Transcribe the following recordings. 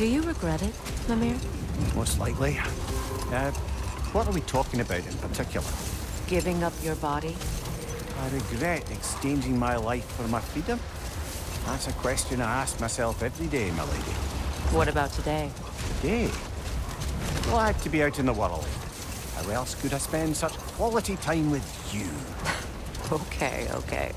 Do you regret it, Mimir? Most likely. What are we talking about in particular? Giving up your body? I regret exchanging my life for my freedom? That's a question I ask myself every day, my lady. What about today? Today? Glad to be out in the world. How else could I spend such quality time with you? Okay, okay.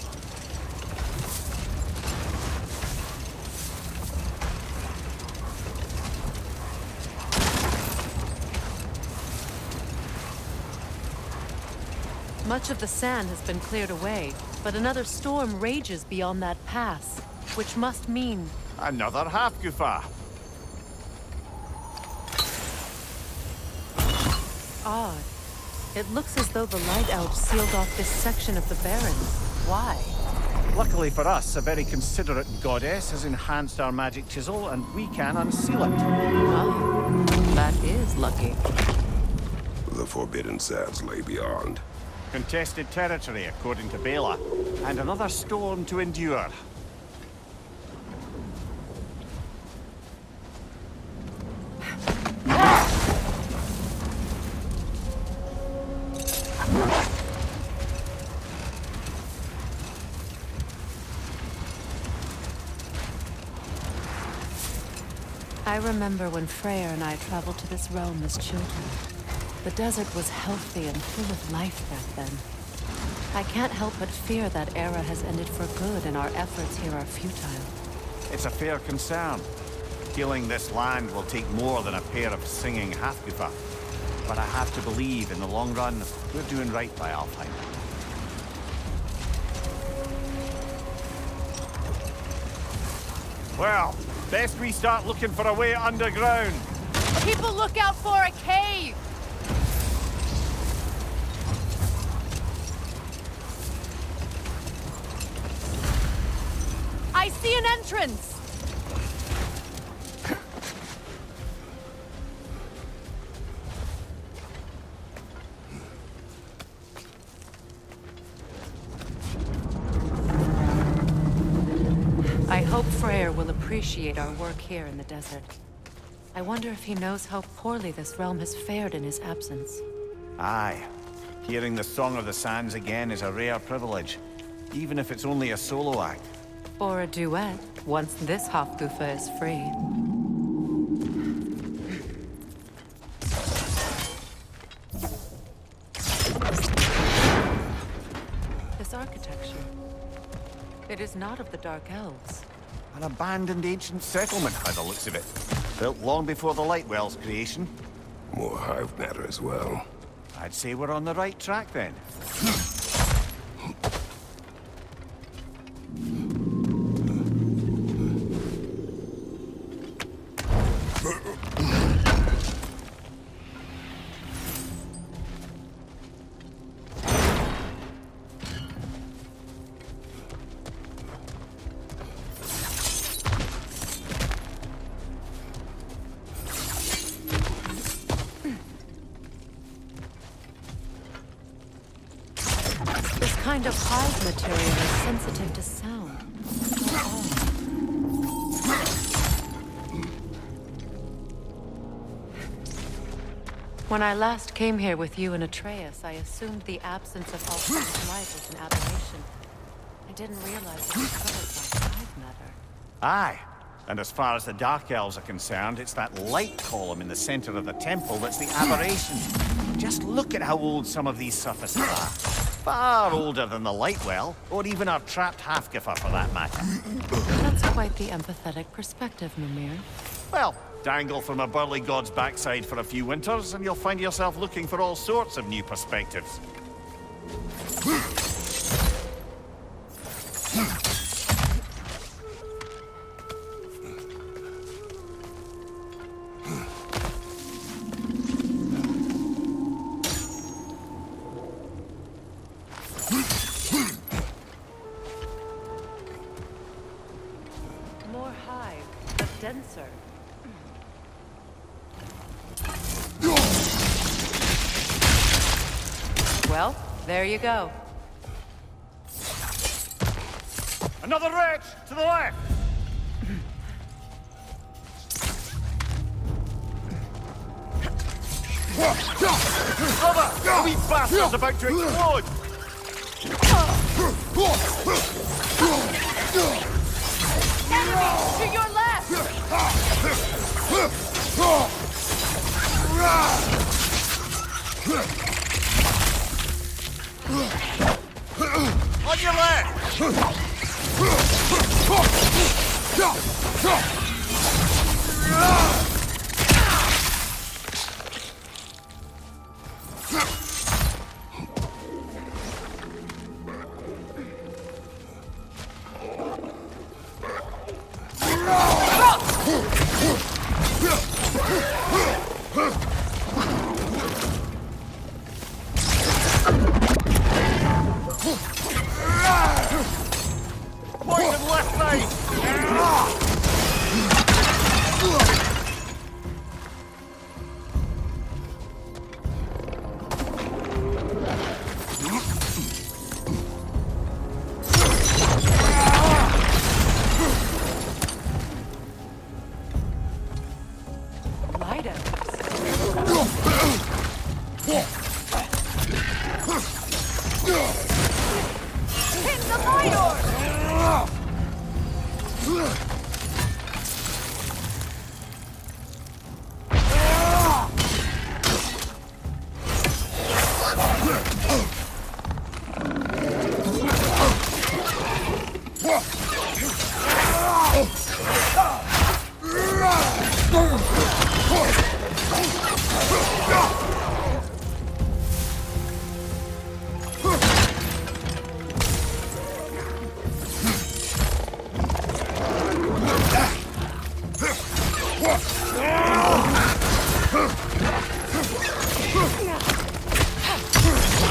Much of the sand has been cleared away, but another storm rages beyond that pass, which must mean... Another Hafgufa! Odd. It looks as though the Light Elves sealed off this section of the Barrens. Why? Luckily for us, a very considerate goddess has enhanced our magic chisel, and we can unseal it. Oh, that is lucky. The Forbidden Sands lay beyond. Contested territory, according to Bela, and another storm to endure. I remember when Freya and I traveled to this realm as children. The desert was healthy and full of life back then. I can't help but fear that era has ended for good and our efforts here are futile. It's a fair concern. Healing this land will take more than a pair of singing Hafgufa. But I have to believe, in the long run, we're doing right by Alfheim. Well, best we start looking for a way underground. People look out for a cave! I see an entrance! I hope Freyr will appreciate our work here in the desert. I wonder if he knows how poorly this realm has fared in his absence. Aye. Hearing the Song of the Sands again is a rare privilege, even if it's only a solo act. Or a duet, once this Hafgufa is free. This architecture. It is not of the Dark Elves. An abandoned ancient settlement, by the looks of it. Built long before the Lightwell's creation. More hive matter as well. I'd say we're on the right track then. This kind of hive material is sensitive to sound. When I last came here with you and Atreus, I assumed the absence of Alfheim's light was an aberration. I didn't realize it was covered by hive matter. Aye. And as far as the Dark Elves are concerned, it's that light column in the center of the temple that's the aberration. Just look at how old some of these surfaces are. Far older than the Lightwell, or even our trapped Hafgufa for that matter. That's quite the empathetic perspective, Mimir. Well, dangle from a burly god's backside for a few winters, and you'll find yourself looking for all sorts of new perspectives. More hive, but denser. Well, there you go. Another wretch! To the left! Cover! The wee bastard's about to explode! Enemy! To your left! On your left! Poison left side! Light up. Hit the light orb!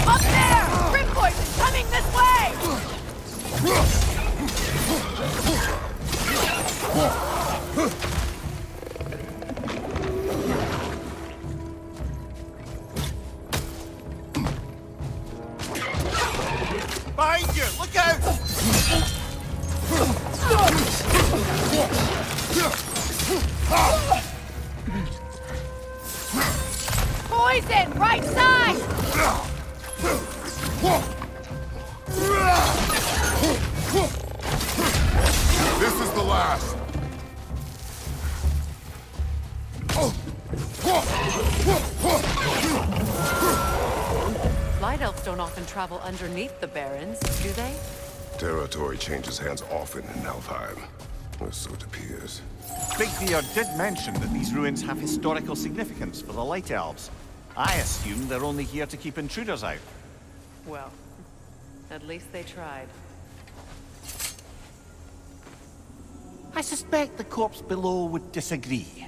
Up there! Rip poison coming this way! Behind you! Look out! Poison! Right side! This is the last. Light elves don't often travel underneath the Barrens, do they? Territory changes hands often in Alfheim. Or so it appears. Big Beard did mention that these ruins have historical significance for the Light Elves. I assume they're only here to keep intruders out. Well, at least they tried. I suspect the corpse below would disagree.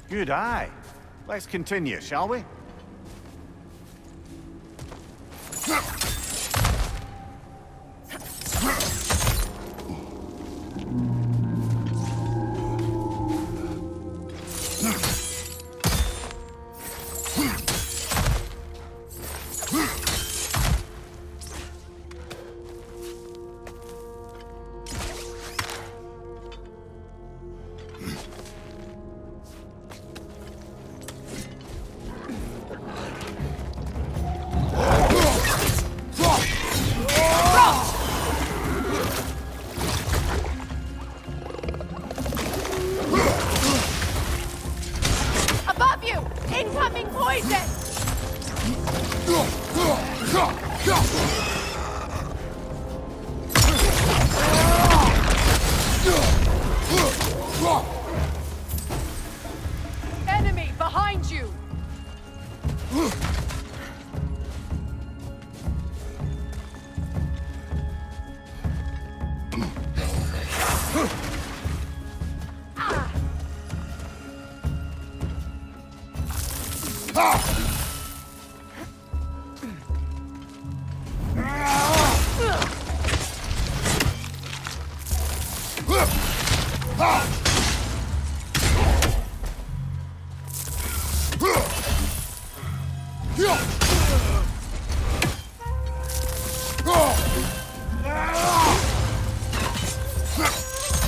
Good eye. Let's continue, shall we?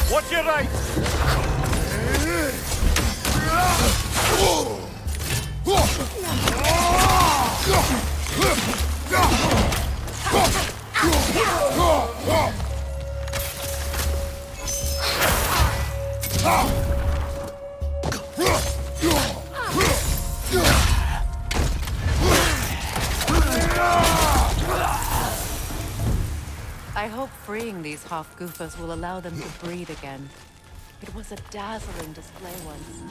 What's your right? I hope freeing these Hafgufas will allow them to breed again. It was a dazzling display once.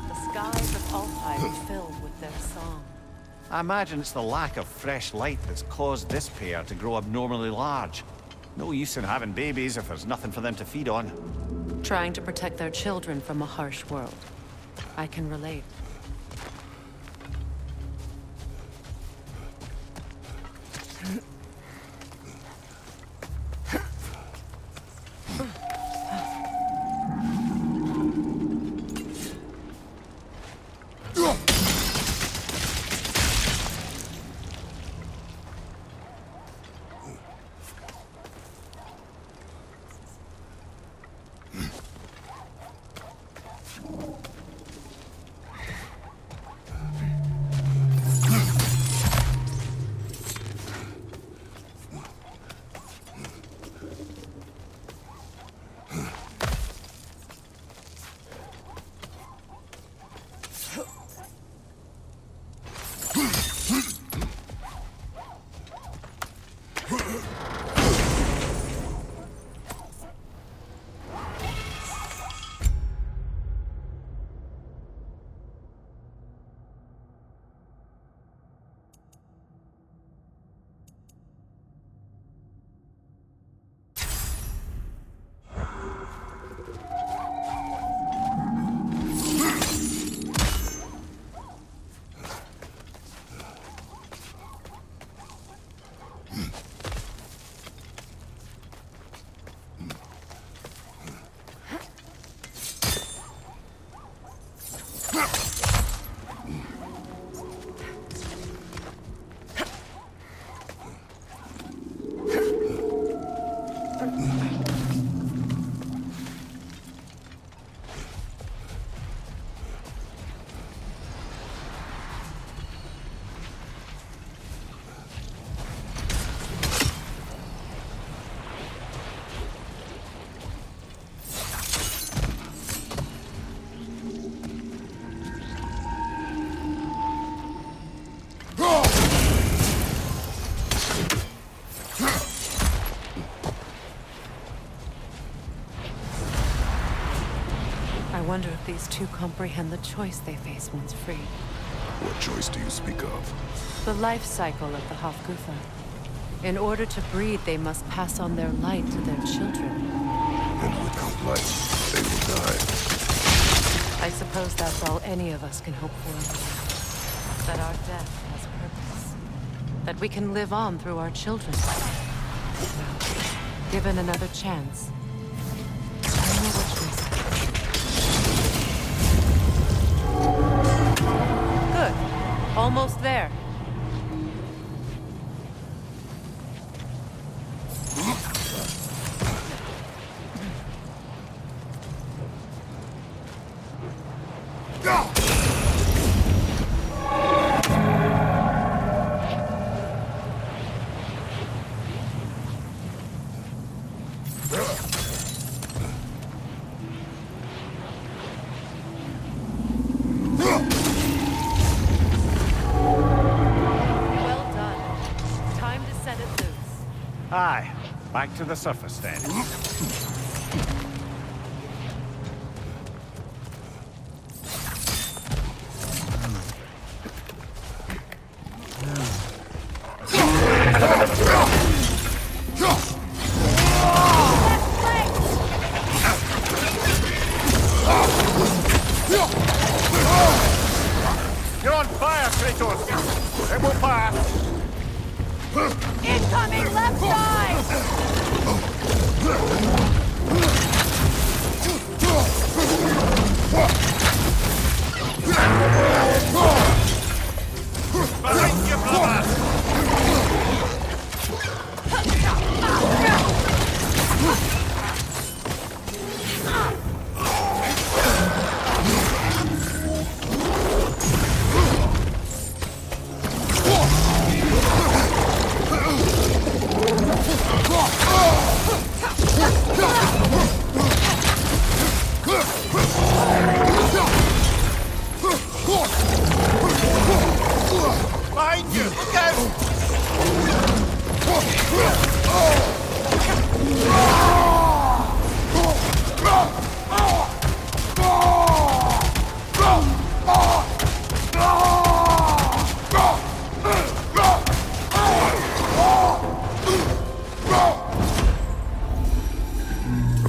The skies of Alfheim filled with their song. I imagine it's the lack of fresh light that's caused this pair to grow abnormally large. No use in having babies if there's nothing for them to feed on. Trying to protect their children from a harsh world. I can relate. I wonder if these two comprehend the choice they face once free. What choice do you speak of? The life cycle of the Hafgufa. In order to breed, they must pass on their light to their children. And without light, they will die. I suppose that's all any of us can hope for. That our death has purpose. That we can live on through our children. Well, given another chance, I know what choice. Good. Almost there. Aye. Back to the surface then. You're on fire, Kratos! It will pass! Incoming left side!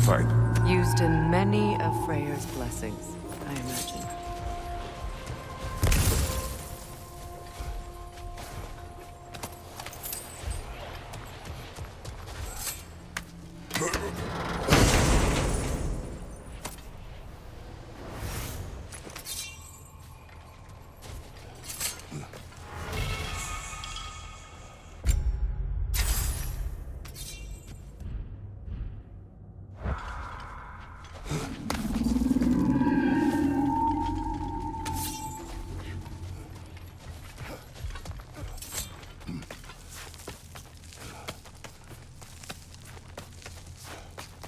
fight? Used in many of Freya's blessings, I imagine.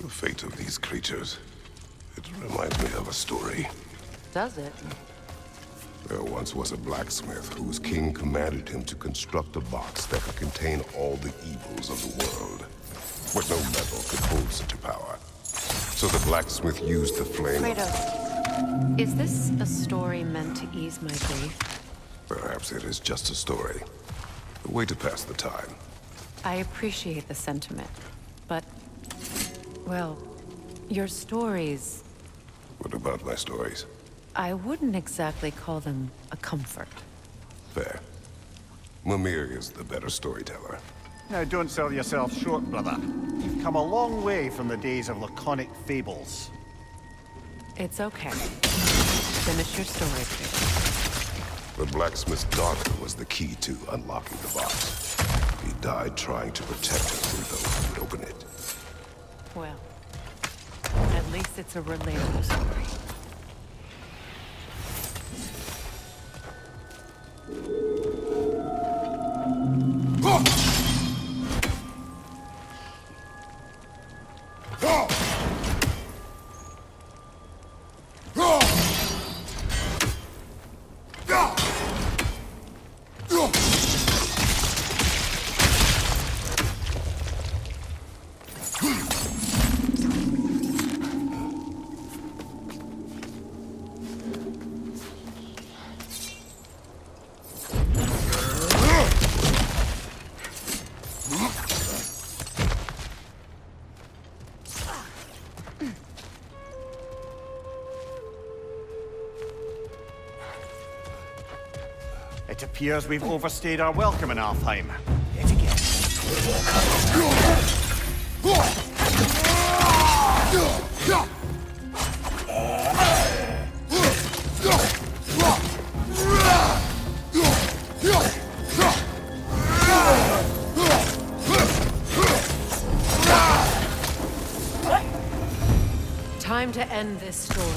The fate of these creatures. It reminds me of a story. Does it? There once was a blacksmith whose king commanded him to construct a box that could contain all the evils of the world. But no metal could hold such a power. So the blacksmith used the flame. Kratos, is this a story meant to ease my grief? Perhaps it is just a story. A way to pass the time. I appreciate the sentiment, but, well, your stories, What about my stories? I wouldn't exactly call them a comfort. Fair. Mimir is the better storyteller. Now, don't sell yourself short, brother. You've come a long way from the days of laconic fables. It's okay. Finish your story, Kratos. The blacksmith's daughter was the key to unlocking the box. He died trying to protect her from those who would open it. Well, at least it's a relatable story. It appears we've overstayed our welcome in Alfheim. Yet again. Time to end this storm.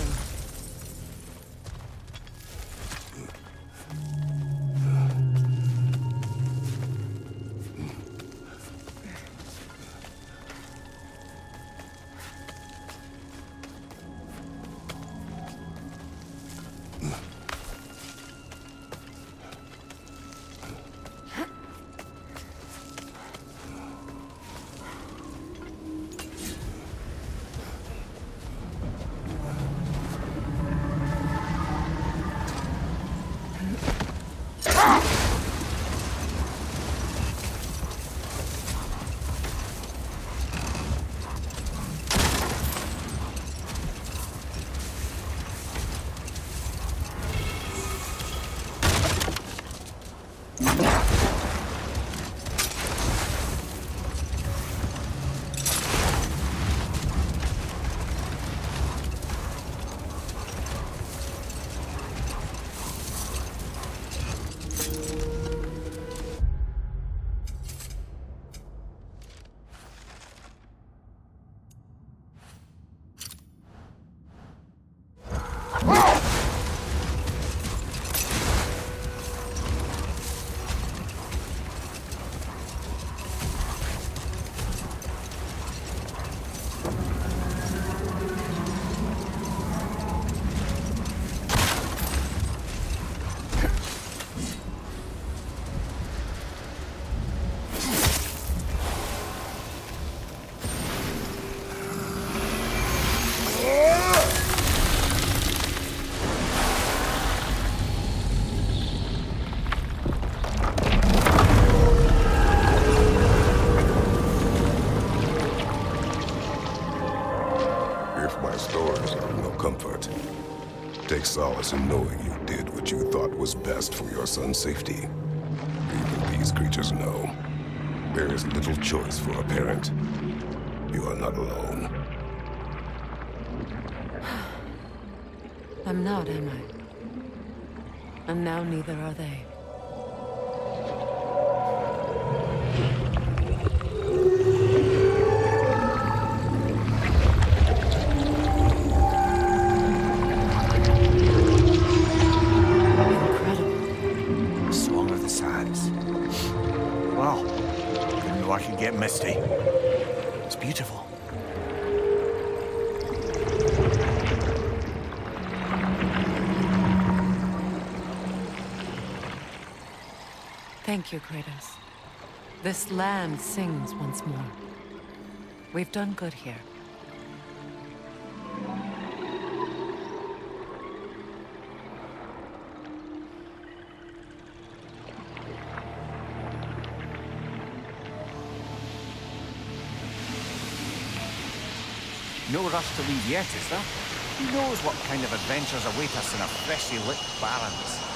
If my stories are of no comfort, take solace in knowing you did what you thought was best for your son's safety. Even these creatures know. There is little choice for a parent. You are not alone. I'm not, am I? And now neither are they. Incredible. Song of the Sands. Wow. Didn't know I could get misty. It's beautiful. Thank you, Kratos. This land sings once more. We've done good here. No rush to leave yet, is there? Who knows what kind of adventures await us in our freshly lit Barrens?